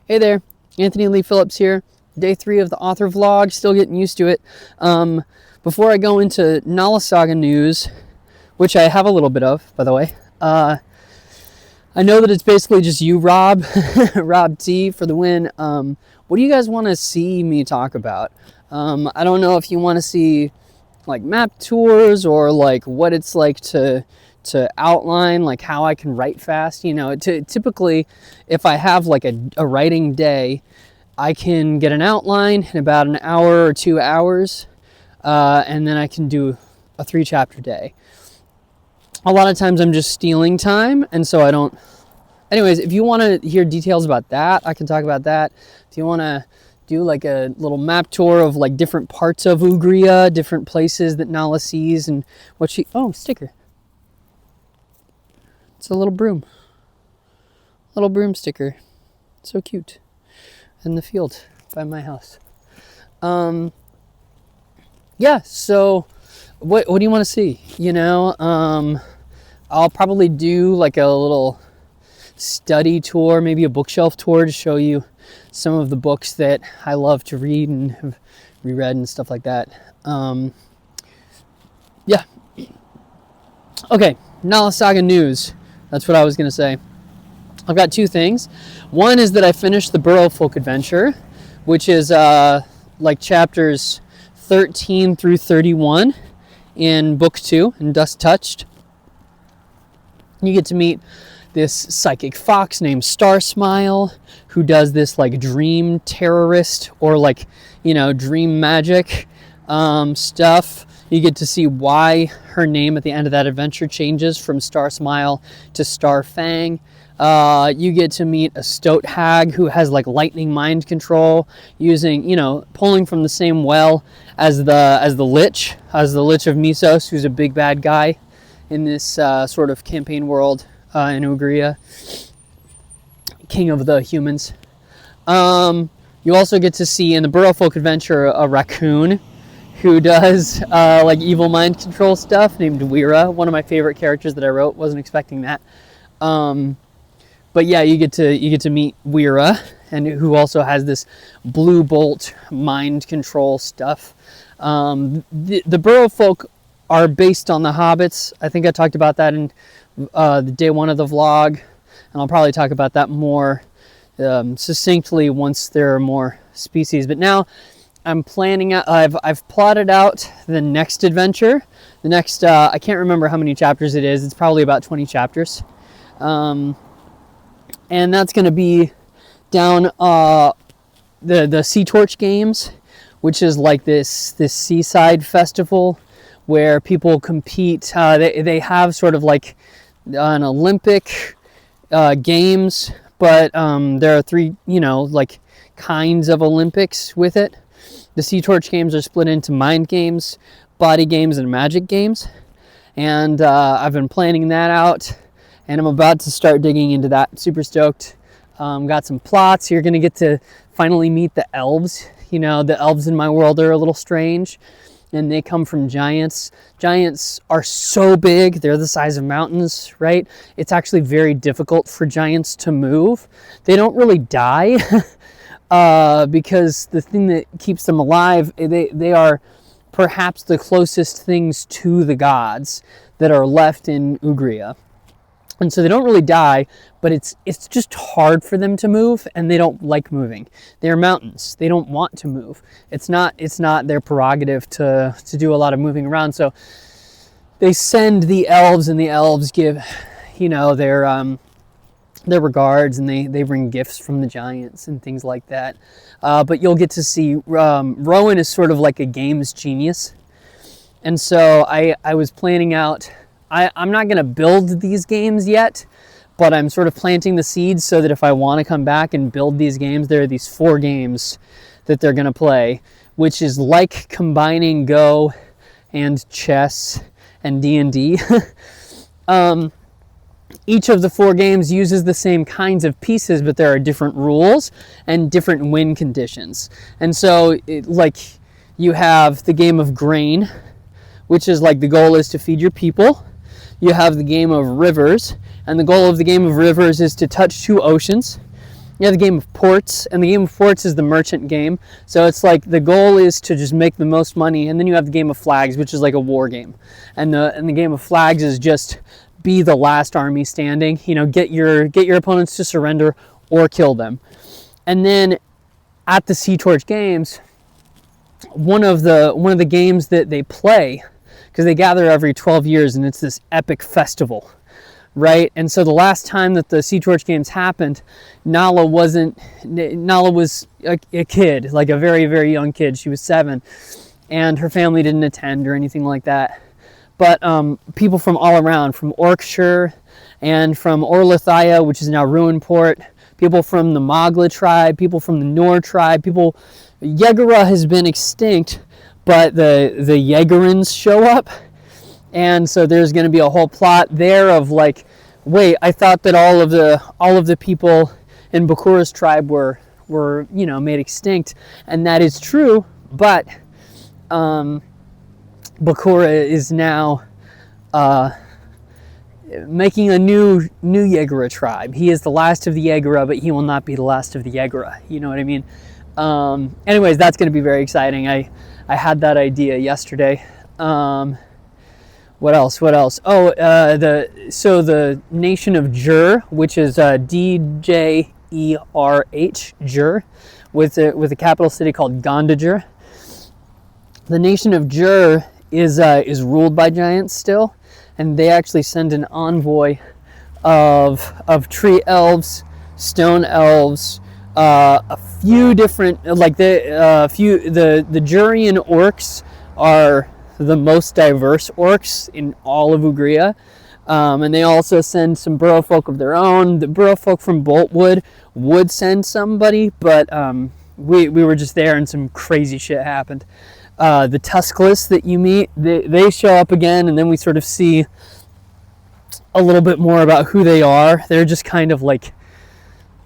Hey there, Anthony Lee Phillips here. Day 3 of the author vlog, still getting used to it. Before I go into Nala Saga news, which I have a little bit of, by the way, I know that it's basically just you, Rob, Rob T for the win. What do you guys want to see me talk about? I don't know if you want to see like map tours or like what it's like to outline, like how I can write fast. You know, typically if I have like a writing day, I can get an outline in about an hour or 2 hours, and then I can do a 3-chapter day. A lot of times I'm just stealing time, and so I don't. Anyways, if you want to hear details about that, I can talk about that. If you want to do like a little map tour of like different parts of Ugria, different places that Nala sees and what she... Oh, sticker. It's a little broom. Little broom sticker. So cute. In the field by my house. Yeah, so what do you want to see? You know, I'll probably do like a little study tour, maybe a bookshelf tour to show you some of the books that I love to read and have reread and stuff like that. Yeah. Okay, Nala Saga news. That's what I was going to say. I've got 2 things. One is that I finished the Burrow Folk Adventure, which is like chapters 13 through 31 in book 2 in Dust Touched. You get to meet this psychic fox named Star Smile, who does this like dream terrorist or like, you know, dream magic stuff. You get to see why her name at the end of that adventure changes from Star Smile to Star Fang. You get to meet a stoat hag who has like lightning mind control, using, you know, pulling from the same well as the Lich of Misos, who's a big bad guy in this sort of campaign world in Ugria, king of the humans. You also get to see in the Burrow Folk Adventure a raccoon who does like evil mind control stuff, named Weira, one of my favorite characters that I wrote. Wasn't expecting that. But yeah, you get to meet Weira, and who also has this blue bolt mind control stuff. The Burrow Folk are based on the Hobbits. I think I talked about that in the day 1 of the vlog, and I'll probably talk about that more succinctly once there are more species. But now I'm planning out. I've plotted out the next adventure. The next I can't remember how many chapters it is. It's probably about 20 chapters. And that's going to be down the Sea Torch Games, which is like this seaside festival where people compete. They have sort of like an Olympic games, but there are 3, you know, like kinds of Olympics with it. The Sea Torch Games are split into mind games, body games, and magic games. And I've been planning that out, and I'm about to start digging into that. Super stoked. Got some plots. You're going to get to finally meet the elves. You know, the elves in my world are a little strange, and they come from giants. Giants are so big, they're the size of mountains, right? It's actually very difficult for giants to move. They don't really die because the thing that keeps them alive, they are perhaps the closest things to the gods that are left in Ugria. And so they don't really die, but it's just hard for them to move, and they don't like moving. They're mountains. They don't want to move. It's not their prerogative to do a lot of moving around. So they send the elves, and the elves give, you know, their regards, and they bring gifts from the giants and things like that. But you'll get to see Rowan is sort of like a games genius. And so I was planning out, I'm not going to build these games yet, but I'm sort of planting the seeds so that if I want to come back and build these games, there are these 4 games that they're going to play, which is like combining Go and chess and D&D. Each of the 4 games uses the same kinds of pieces, but there are different rules and different win conditions. And so, like, you have the game of grain, which is like the goal is to feed your people. You have the game of rivers, and the goal of the game of rivers is to touch 2 oceans. You have the game of ports, and the game of ports is the merchant game. So it's like the goal is to just make the most money, and then you have the game of flags, which is like a war game. And the game of flags is just be the last army standing. You know, get your opponents to surrender or kill them. And then at the Sea Torch Games, one of the games that they play, because they gather every 12 years, and it's this epic festival. Right, and so the last time that the Sea Torch Games happened, Nala was a kid, like a very, very young kid. She was 7, and her family didn't attend or anything like that. But people from all around, from Orkshire and from Orlithia, which is now Ruinport, people from the Mogla tribe, people from the Nor tribe, Yegara has been extinct, but the Yegarans show up. And so there's going to be a whole plot there of like, wait, I thought that all of the people in Bakura's tribe were made extinct, and that is true. But Bakura is now making a new Yegara tribe. He is the last of the Yegara, but he will not be the last of the Yegara. You know what I mean? Anyways, that's going to be very exciting. I had that idea yesterday. What else? Oh, the nation of Jur, which is Djerh, Jur, with a capital city called Gondajur. The nation of Jur is ruled by giants still, and they actually send an envoy of tree elves, stone elves, a few different the Jurian orcs are the most diverse orcs in all of Ugria, and they also send some burrow folk of their own. The burrow folk from Boltwood would send somebody, but we were just there and some crazy shit happened. The Tuskless that you meet, they show up again, and then we sort of see a little bit more about who they are. They're just kind of like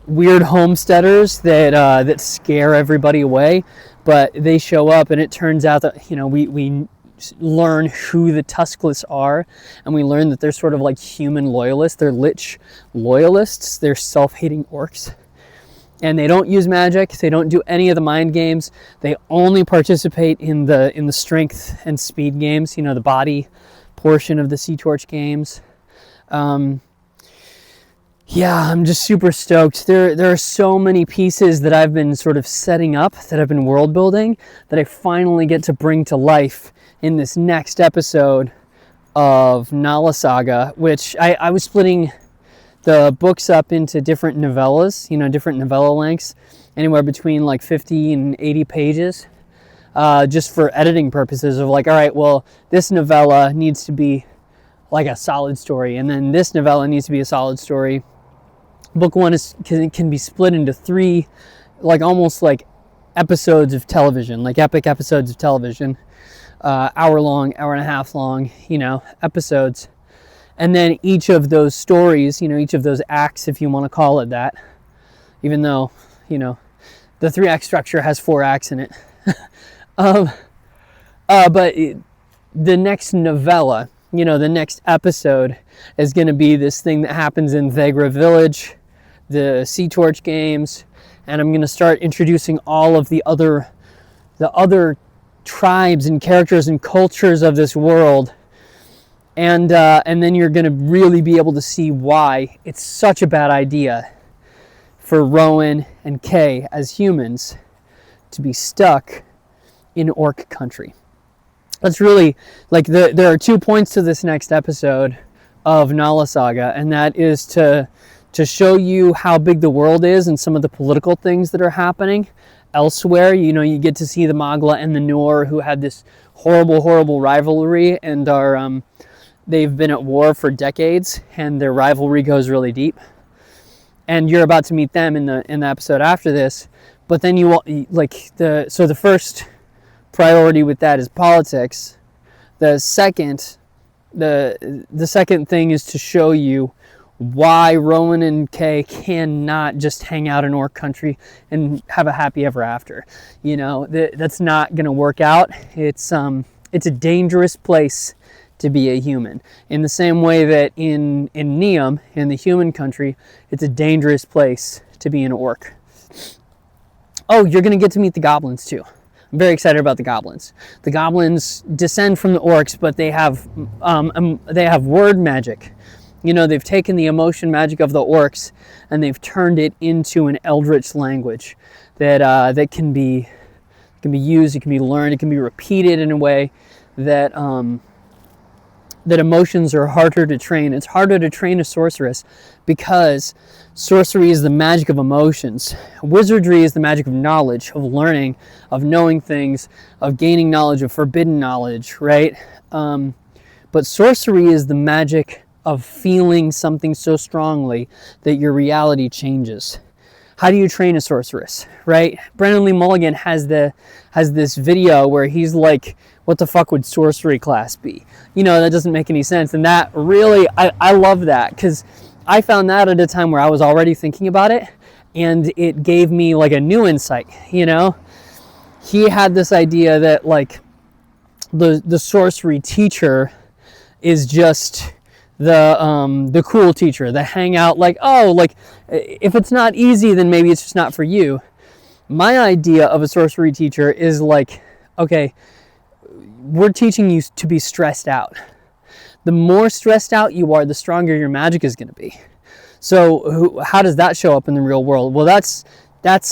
weird homesteaders that scare everybody away, but they show up, and it turns out that we learn who the Tuskless are, and we learn that they're sort of like human loyalists. They're lich loyalists. They're self-hating orcs, and they don't use magic. They don't do any of the mind games. They only participate in the strength and speed games, the body portion of the Sea Torch games. Yeah, I'm just super stoked. There are so many pieces that I've been sort of setting up, that I've been world building, that I finally get to bring to life in this next episode of Nala Saga, which I was splitting the books up into different novellas, different novella lengths, anywhere between like 50 and 80 pages, just for editing purposes of like, all right, well, this novella needs to be like a solid story, and then this novella needs to be a solid story. Book 1 can be split into 3, like almost like episodes of television, like epic episodes of television. Hour long, hour and a half long, episodes. And then each of those stories, each of those acts, if you want to call it that, even though, the 3-act structure has 4 acts in it. But the next novella, the next episode is going to be this thing that happens in Vegra Village, the Sea Torch Games, and I'm going to start introducing all of the other tribes and characters and cultures of this world, and then you're going to really be able to see why it's such a bad idea for Rowan and Kay as humans to be stuck in orc country. That's really like there are 2 points to this next episode of Nala Saga, and that is to show you how big the world is and some of the political things that are happening elsewhere. You get to see the Mogla and the Nor, who had this horrible rivalry, and they've been at war for decades, and their rivalry goes really deep. And you're about to meet them in the episode after this. But then the first priority with that is politics. The second thing is to show you why Rowan and Kay cannot just hang out in orc country and have a happy ever after. That's not going to work out. It's a dangerous place to be a human. In the same way that in Neum, in the human country, it's a dangerous place to be an orc. Oh, you're going to get to meet the goblins too. I'm very excited about the goblins. The goblins descend from the orcs, but they have word magic. You know, they've taken the emotion magic of the orcs and they've turned it into an eldritch language that can be used, it can be learned, it can be repeated in a way that that emotions are harder to train. It's harder to train a sorceress because sorcery is the magic of emotions. Wizardry is the magic of knowledge, of learning, of knowing things, of gaining knowledge, of forbidden knowledge, right? But sorcery is the magic of feeling something so strongly that your reality changes. How do you train a sorceress, right? Brennan Lee Mulligan has this video where he's like, what the fuck would sorcery class be? You know, that doesn't make any sense. And that really, I love that, because I found that at a time where I was already thinking about it, and it gave me like a new insight, you know? He had this idea that like the sorcery teacher is just the cool teacher, the hangout, like, oh, like if it's not easy, then maybe it's just not for you. My idea of a sorcery teacher is like, okay, we're teaching you to be stressed out. The more stressed out you are, the stronger your magic is going to be. So how does that show up in the real world? Well, that's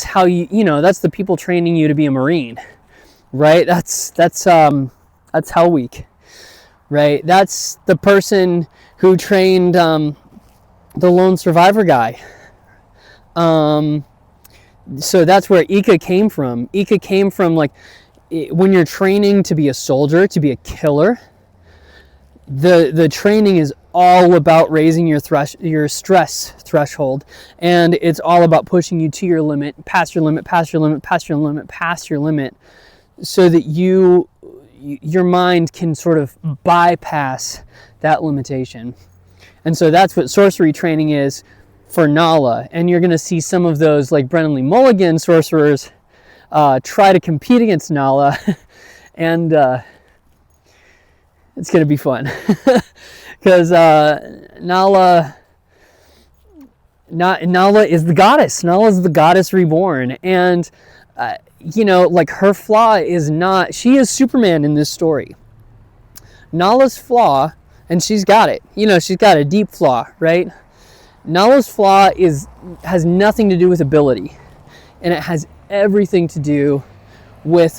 how that's the people training you to be a Marine, right? That's Hell Week, right? That's the person who trained the lone survivor guy. So that's where Ika came from. Ika came from, like, when you're training to be a soldier, to be a killer, the training is all about raising your stress threshold, and it's all about pushing you to your limit, past your limit, past your limit, past your limit, past your limit, so that your mind can sort of bypass that limitation. And so that's what sorcery training is for Nala. And you're going to see some of those, like Brennan Lee Mulligan sorcerers, try to compete against Nala, and it's going to be fun. Because Nala is the goddess. Nala is the goddess reborn. And, like, her flaw is not... She is Superman in this story. Nala's flaw, and she's got it. She's got a deep flaw, right? Nala's flaw has nothing to do with ability. And it has everything to do with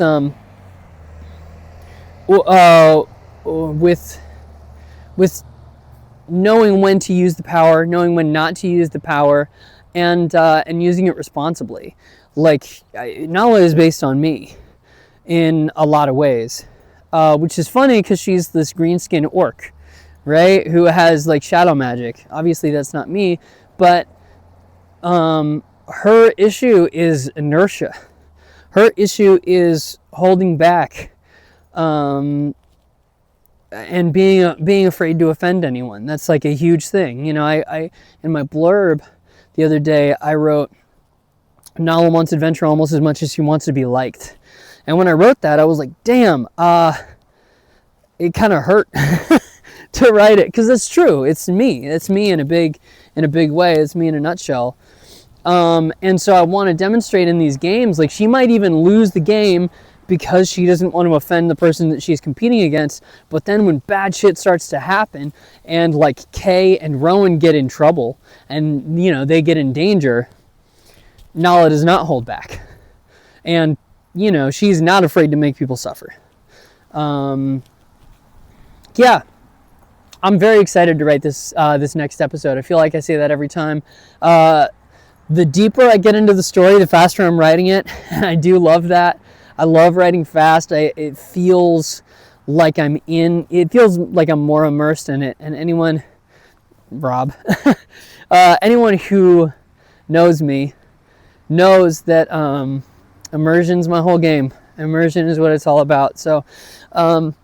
knowing when to use the power, knowing when not to use the power, and using it responsibly. Like, Nala is based on me in a lot of ways, which is funny because she's this green skin orc, right? Who has like shadow magic. Obviously, that's not me, but her issue is inertia. Her issue is holding back, and being afraid to offend anyone. That's like a huge thing. I in my blurb the other day, I wrote, Nala wants adventure almost as much as she wants to be liked. And when I wrote that, I was like, damn, it kind of hurt to write it, because it's true. It's me in a big way. It's me in a nutshell. And so I want to demonstrate in these games, like, she might even lose the game because she doesn't want to offend the person that she's competing against. But then when bad shit starts to happen, and like Kay and Rowan get in trouble, and they get in danger, Nala does not hold back. And she's not afraid to make people suffer. Yeah, I'm very excited to write this next episode. I feel like I say that every time. The deeper I get into the story, the faster I'm writing it, and I do love that. I love writing fast. It feels like I'm more immersed in it. And anyone who knows me knows that immersion's my whole game. Immersion is what it's all about. So I think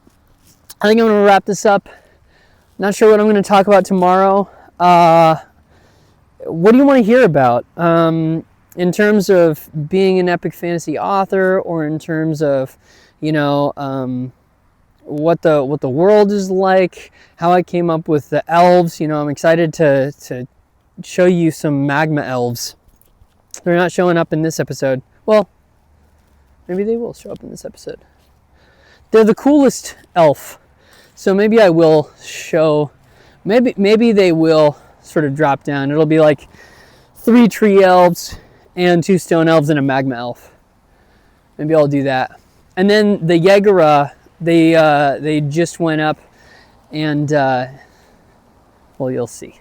I'm going to wrap this up. Not sure what I'm going to talk about tomorrow. What do you want to hear about? In terms of being an epic fantasy author, or in terms of, what the world is like, how I came up with the elves. I'm excited to show you some magma elves. They're not showing up in this episode. Well, maybe they will show up in this episode. They're the coolest elf. So maybe I will show, maybe they will sort of drop down. It'll be like 3 tree elves and 2 stone elves and a magma elf. Maybe I'll do that. And then the Yagura, they just went up and, well, you'll see.